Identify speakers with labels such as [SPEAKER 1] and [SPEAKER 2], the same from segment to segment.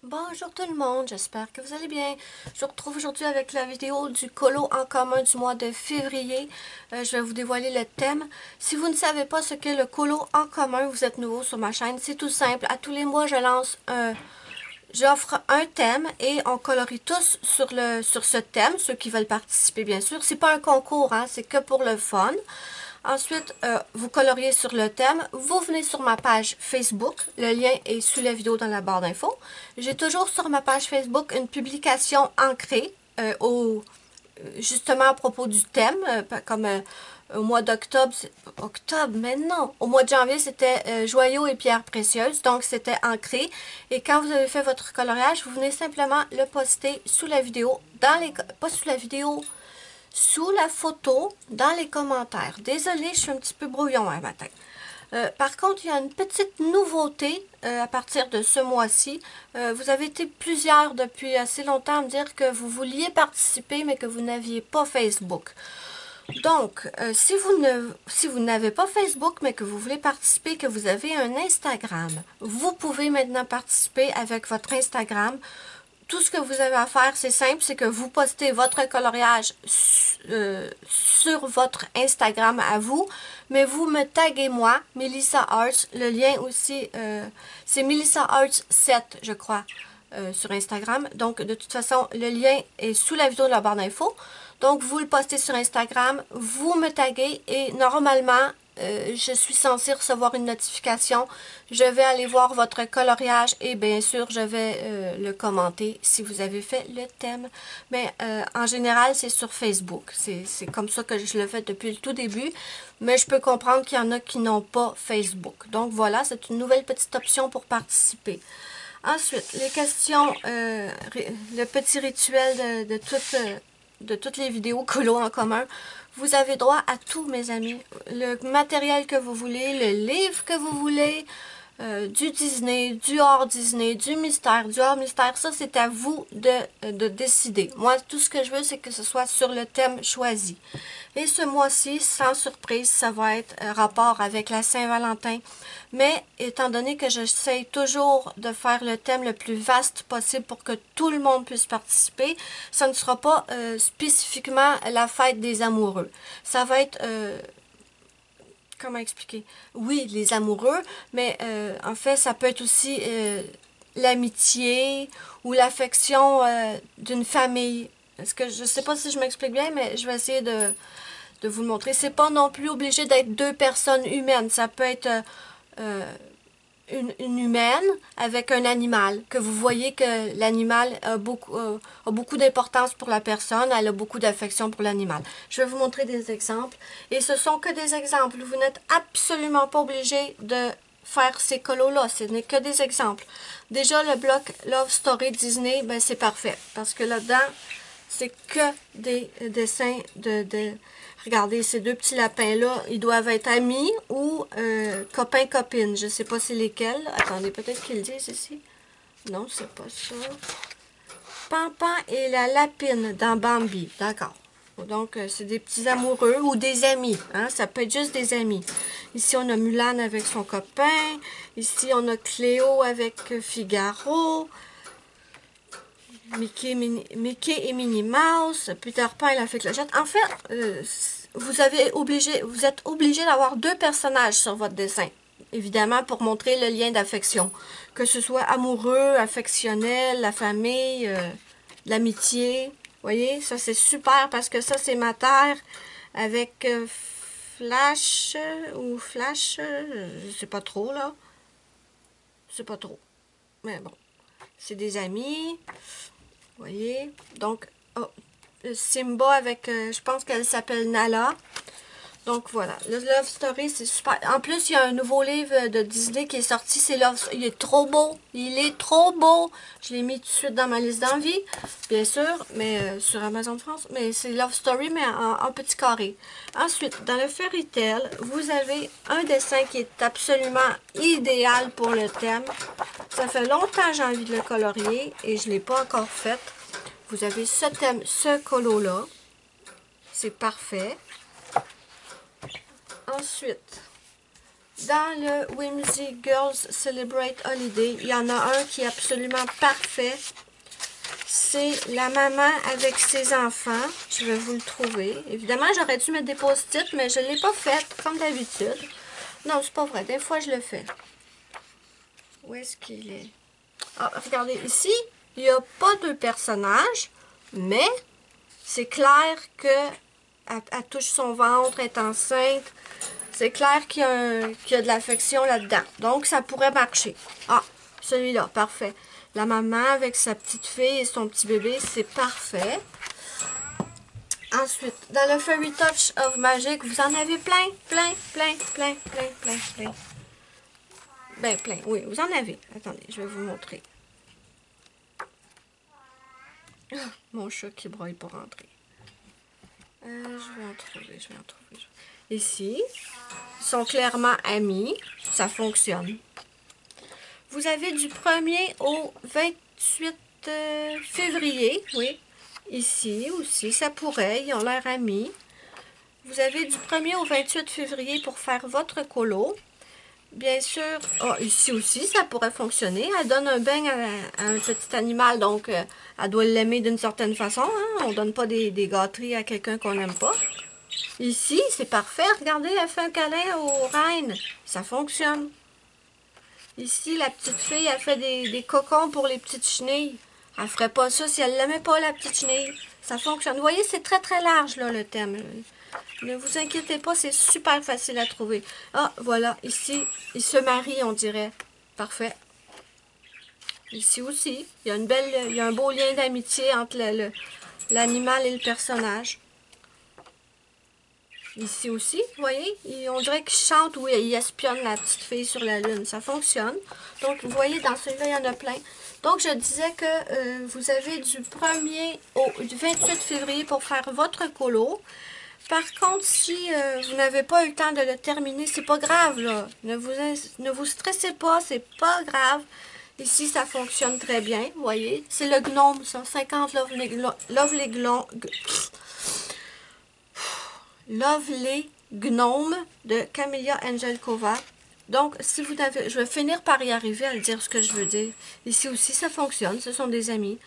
[SPEAKER 1] Bonjour tout le monde, j'espère que vous allez bien. Je vous retrouve aujourd'hui avec la vidéo du colo en commun du mois de février. Je vais vous dévoiler le thème. Si vous ne savez pas ce qu'est le colo en commun, vous êtes nouveau sur ma chaîne, c'est tout simple. À tous les mois, j'offre un thème et on colorie tous sur ce thème, ceux qui veulent participer bien sûr. C'est pas un concours, hein, c'est que pour le fun. Ensuite, vous coloriez sur le thème. Vous venez sur ma page Facebook. Le lien est sous la vidéo dans la barre d'infos. J'ai toujours sur ma page Facebook une publication ancrée justement à propos du thème. Comme au mois d'octobre, octobre, mais non. Au mois de janvier, c'était joyaux et pierres précieuses. Donc, c'était ancré. Et quand vous avez fait votre coloriage, vous venez simplement le poster sous la vidéo. Pas sous la vidéo, sous la photo dans les commentaires. Désolée, je suis un petit peu brouillon un matin. Par contre, il y a une petite nouveauté à partir de ce mois-ci. Vous avez été plusieurs depuis assez longtemps à me dire que vous vouliez participer, mais que vous n'aviez pas Facebook. Donc, si vous n'avez pas Facebook, mais que vous voulez participer, que vous avez un Instagram, vous pouvez maintenant participer avec votre Instagram. Tout ce que vous avez à faire, c'est simple, c'est que vous postez votre coloriage sur votre Instagram à vous, mais vous me taguez moi, Melissa Arts, le lien aussi, c'est Melissa Arts 7, je crois, sur Instagram. Donc, de toute façon, le lien est sous la vidéo de la barre d'infos. Donc, vous le postez sur Instagram, vous me taguez et normalement, je suis censée recevoir une notification. Je vais aller voir votre coloriage et bien sûr, je vais le commenter si vous avez fait le thème. Mais en général, c'est sur Facebook. C'est comme ça que je le fais depuis le tout début. Mais je peux comprendre qu'il y en a qui n'ont pas Facebook. Donc voilà, c'est une nouvelle petite option pour participer. Ensuite, les questions, le petit rituel de toutes les vidéos colo en commun. Vous avez droit à tout, mes amis. Le matériel que vous voulez, le livre que vous voulez, du Disney, du hors Disney, du mystère, du hors mystère. Ça, c'est à vous de décider. Moi, tout ce que je veux, c'est que ce soit sur le thème choisi. Et ce mois-ci, sans surprise, ça va être rapport avec la Saint-Valentin. Mais étant donné que j'essaie toujours de faire le thème le plus vaste possible pour que tout le monde puisse participer, ça ne sera pas spécifiquement la fête des amoureux. Ça va être... comment expliquer? Oui, les amoureux, mais en fait, ça peut être aussi l'amitié ou l'affection d'une famille. Est-ce que je sais pas si je m'explique bien, mais je vais essayer de vous le montrer. C'est pas non plus obligé d'être deux personnes humaines. Ça peut être euh, une humaine avec un animal, que vous voyez que l'animal a beaucoup d'importance pour la personne, elle a beaucoup d'affection pour l'animal. Je vais vous montrer des exemples. Et ce sont que des exemples. Vous n'êtes absolument pas obligé de faire ces colos-là. Ce n'est que des exemples. Déjà, le bloc Love Story Disney, ben, c'est parfait. Parce que là-dedans, c'est que des dessins Regardez, ces deux petits lapins-là, ils doivent être amis ou copains-copines. Je ne sais pas c'est lesquels. Attendez, peut-être qu'ils le disent ici. Non, c'est pas ça. Pampan et la lapine dans Bambi. D'accord. Donc, c'est des petits amoureux ou des amis. Hein? Ça peut être juste des amis. Ici, on a Mulan avec son copain. Ici, on a Cléo avec Figaro. Mickey et Minnie Mouse, Peter Pan et la fée Clochette. En fait, vous êtes obligé d'avoir deux personnages sur votre dessin. Évidemment, pour montrer le lien d'affection. Que ce soit amoureux, affectionnel, la famille, l'amitié. Vous voyez, ça c'est super parce que ça c'est ma terre avec Flash ou Flash, je sais pas trop là. Je sais pas trop. Mais bon, c'est des amis. Vous voyez? Donc, oh, Simba avec, je pense qu'elle s'appelle Nala. Donc, voilà. Le Love Story, c'est super. En plus, il y a un nouveau livre de Disney qui est sorti. C'est Love Story. Il est trop beau. Il est trop beau. Je l'ai mis tout de suite dans ma liste d'envie, bien sûr, mais sur Amazon France. Mais c'est Love Story, mais en petit carré. Ensuite, dans le Fairy Tail, vous avez un dessin qui est absolument idéal pour le thème. Ça fait longtemps que j'ai envie de le colorier et je ne l'ai pas encore fait. Vous avez ce thème, ce colo-là. C'est parfait. Ensuite, dans le Whimsy Girls Celebrate Holiday, il y en a un qui est absolument parfait. C'est la maman avec ses enfants. Je vais vous le trouver. Évidemment, j'aurais dû mettre des post-it, mais je ne l'ai pas fait, comme d'habitude. Non, c'est pas vrai. Des fois, je le fais. Où est-ce qu'il est? Ah, regardez, ici, il n'y a pas de personnage, mais c'est clair que elle touche son ventre, elle est enceinte. C'est clair qu'il y a de l'affection là-dedans. Donc, ça pourrait marcher. Ah, celui-là, parfait. La maman avec sa petite fille et son petit bébé, c'est parfait. Ensuite, dans le Fairy Touch of Magic, vous en avez plein. Ben, plein, oui, vous en avez. Attendez, je vais vous montrer. Oh, mon chat qui broye pour rentrer. Je vais en trouver. Ici, ils sont clairement amis. Ça fonctionne. Vous avez du 1er au 28 février. Oui, ici aussi, ça pourrait. Ils ont l'air amis. Vous avez du 1er au 28 février pour faire votre colo. Bien sûr, ici aussi, ça pourrait fonctionner. Elle donne un bain à un petit animal, donc elle doit l'aimer d'une certaine façon. Hein? On ne donne pas des gâteries à quelqu'un qu'on n'aime pas. Ici, c'est parfait. Regardez, elle fait un câlin aux reines. Ça fonctionne. Ici, la petite fille, elle fait des cocons pour les petites chenilles. Elle ne ferait pas ça si elle l'aimait pas, la petite chenille. Ça fonctionne. Vous voyez, c'est très, très large, là, le thème. Ne vous inquiétez pas, c'est super facile à trouver. Ah, voilà, ici, ils se marient, on dirait. Parfait. Ici aussi, il y a un beau lien d'amitié entre l'animal et le personnage. Ici aussi, vous voyez, on dirait qu'ils chantent ou ils espionnent la petite fille sur la lune. Ça fonctionne. Donc, vous voyez, dans celui-là, il y en a plein. Donc, je disais que vous avez du 1er au 28 février pour faire votre colo. Par contre, si vous n'avez pas eu le temps de le terminer, c'est pas grave, là. Ne vous stressez pas, c'est pas grave. Ici, ça fonctionne très bien, vous voyez. C'est le gnome, ça. 50 Lovely Gnome de Camellia Angelkova. Donc, si vous avez... Je vais finir par y arriver à le dire ce que je veux dire. Ici aussi, ça fonctionne. Ce sont des amis.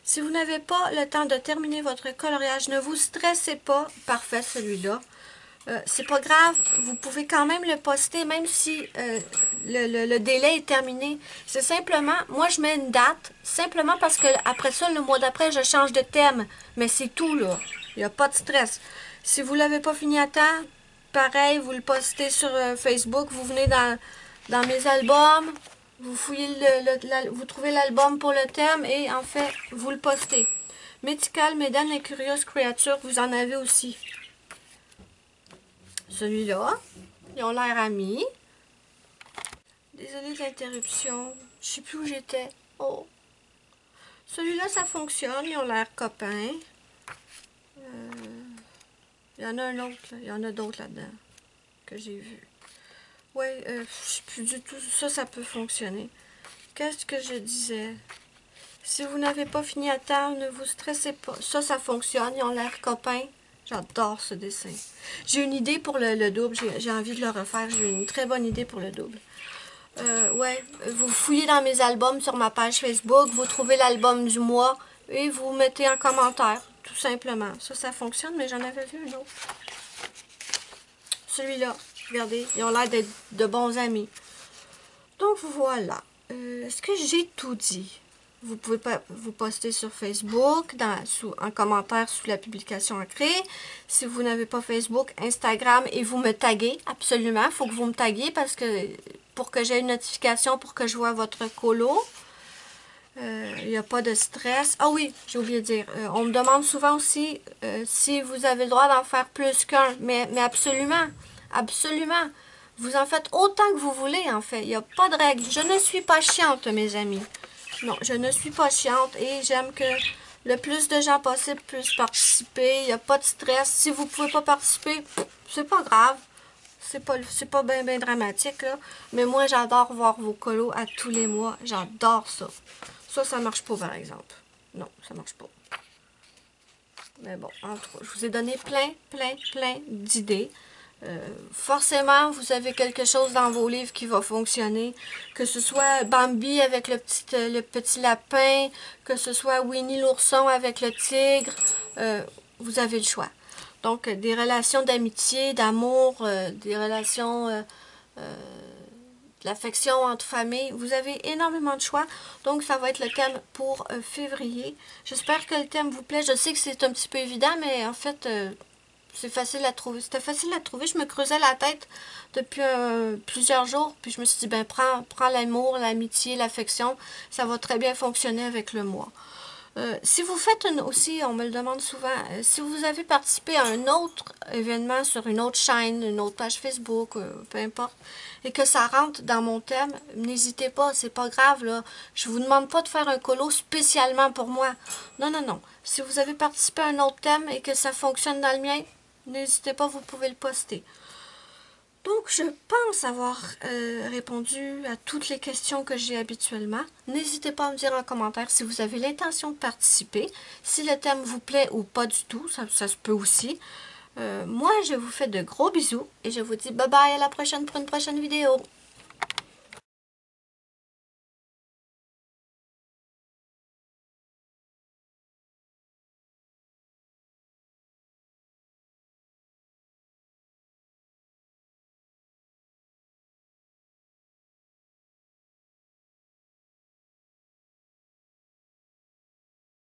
[SPEAKER 1] Si vous n'avez pas le temps de terminer votre coloriage, ne vous stressez pas. Parfait, celui-là. C'est pas grave. Vous pouvez quand même le poster, même si le délai est terminé. C'est simplement... Moi, je mets une date, simplement parce que après ça, le mois d'après, je change de thème. Mais c'est tout, là. Il n'y a pas de stress. Si vous ne l'avez pas fini à temps, pareil, vous le postez sur Facebook, vous venez dans mes albums, vous fouillez vous trouvez l'album pour le thème et en fait, vous le postez. Mythical Maiden et Curious Creature, vous en avez aussi. Celui-là, ils ont l'air amis. Désolée de l'interruption, je ne sais plus où j'étais. Oh! Celui-là, ça fonctionne, ils ont l'air copains. Il y en a un autre, là. Il y en a d'autres là-dedans que j'ai vu. Oui, je sais plus du tout. Ça peut fonctionner. Qu'est-ce que je disais? Si vous n'avez pas fini à temps, ne vous stressez pas. Ça fonctionne. Ils ont l'air copains. J'adore ce dessin. J'ai une idée pour le double. J'ai envie de le refaire. J'ai une très bonne idée pour le double. Ouais, vous fouillez dans mes albums sur ma page Facebook. Vous trouvez l'album du mois et vous mettez un commentaire. Tout simplement. Ça fonctionne, mais j'en avais vu un autre. Celui-là, regardez, ils ont l'air d'être de bons amis. Donc voilà. Est-ce que j'ai tout dit? Vous pouvez pas vous poster sur Facebook, en commentaire sous la publication à créer. Si vous n'avez pas Facebook, Instagram, et vous me taguez, absolument. Il faut que vous me taguiez parce que pour que j'ai une notification, pour que je vois votre colo. Il n'y a pas de stress. Ah oui, j'ai oublié de dire. On me demande souvent aussi si vous avez le droit d'en faire plus qu'un. Mais absolument. Absolument. Vous en faites autant que vous voulez, en fait. Il n'y a pas de règle. Je ne suis pas chiante, mes amis. Non, je ne suis pas chiante et j'aime que le plus de gens possible puissent participer. Il n'y a pas de stress. Si vous ne pouvez pas participer, c'est pas grave. C'est pas bien dramatique, là. Mais moi, j'adore voir vos colos à tous les mois. J'adore ça. Ça marche pas, par exemple. Non, ça marche pas. Mais bon, en tout cas, je vous ai donné plein d'idées. Forcément, vous avez quelque chose dans vos livres qui va fonctionner. Que ce soit Bambi avec le petit lapin, que ce soit Winnie l'ourson avec le tigre, vous avez le choix. Donc, des relations d'amitié, d'amour, des relations l'affection entre familles. Vous avez énormément de choix. Donc, ça va être le thème pour février. J'espère que le thème vous plaît. Je sais que c'est un petit peu évident, mais en fait, c'est facile à trouver. C'était facile à trouver. Je me creusais la tête depuis plusieurs jours. Puis je me suis dit, ben, prends l'amour, l'amitié, l'affection. Ça va très bien fonctionner avec le mois. Si vous faites aussi, on me le demande souvent, si vous avez participé à un autre événement sur une autre chaîne, une autre page Facebook, peu importe, et que ça rentre dans mon thème, n'hésitez pas, c'est pas grave, là. Je vous demande pas de faire un colo spécialement pour moi. Non, non, non. Si vous avez participé à un autre thème et que ça fonctionne dans le mien, n'hésitez pas, vous pouvez le poster. Donc, je pense avoir répondu à toutes les questions que j'ai habituellement. N'hésitez pas à me dire en commentaire si vous avez l'intention de participer, si le thème vous plaît ou pas du tout, ça se peut aussi. Moi, je vous fais de gros bisous et je vous dis bye bye à la prochaine pour une prochaine vidéo.